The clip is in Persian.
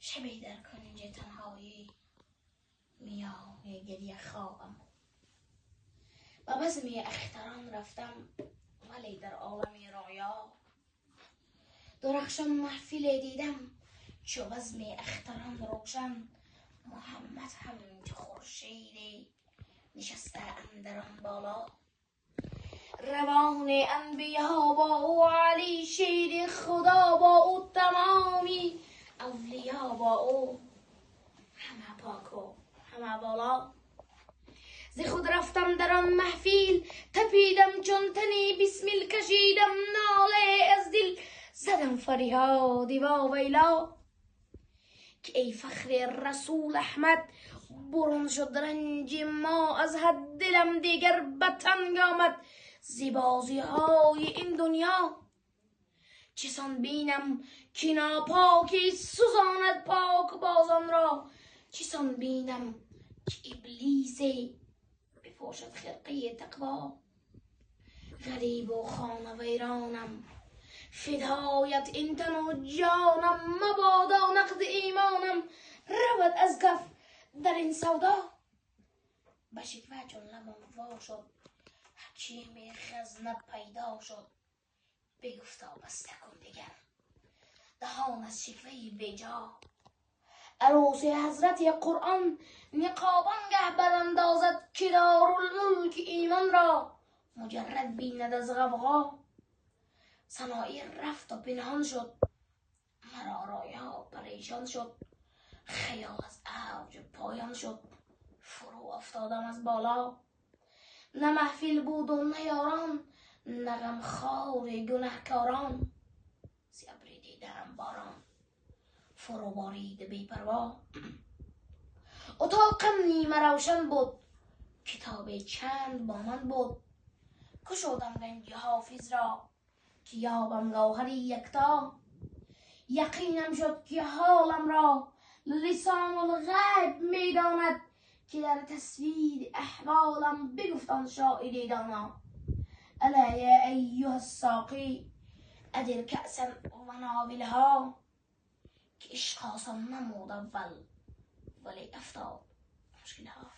شبی در کنج تنهایی میان گریه خوابم. به بزم اختران رفتم ولی در عالم رویا درخشان محفل دیدم چو بزم اختران روشن. محمد همچو خورشیدی نشسته اندر آن بالا. روان انبیا با او، علی شیر خدا با او، تمامی اولیا با او، همه پاک و همه بالا. ز خود رفتم در آن محفل، تپیدم چون تنی بسمل، کشیدم ناله از دل، زدم فریادی وا ویلا. که ای فخر رسول احمد، برون شد رنج ما از حد، دلم دیگر به تنگ آمد ز بازی های این دنیا. چسان بینم که ناپاکی سوزاند پاک بازان را، چسان بینم که ابلیس بپوشد خرقه تقوا. غریب و خانه ویرانم، فدایت این تن و جانم، مبادا نقد ایمانم رود از کف در این سودا. به شکوه چون لبم وا شد، حکیم خزنه پیدا شد، بگفتا بسته کن دیگر دهان از شکوه بیجا. عروس حضرت قرآن نقابان گه براندازد، که دارالملک ایمان را مجرد بیند از غوغا. سنایی رفت و پنهان شد، مرا رایا پریشان شد، خیال از اوج پایان شد، فرو افتادم از بالا. نه محفل بود و نه یاران، نه غمخوار گنهکاران، ز ابر دیدم باران فرو بارید بی پروا. اتاقم نیمه روشن بود، کتاب چند با من بود، گشودم گنج حافظ را که یابم گوهری یکتا. یقینم شد که حالم را لسان الغیب میداند، که در تصویر احوالم بگفت آن شاهد دانا. الا یا ایها الساقی ادر کأسا و ناولها، که عشق آسان نمود اول ولی افتاد مشکلها.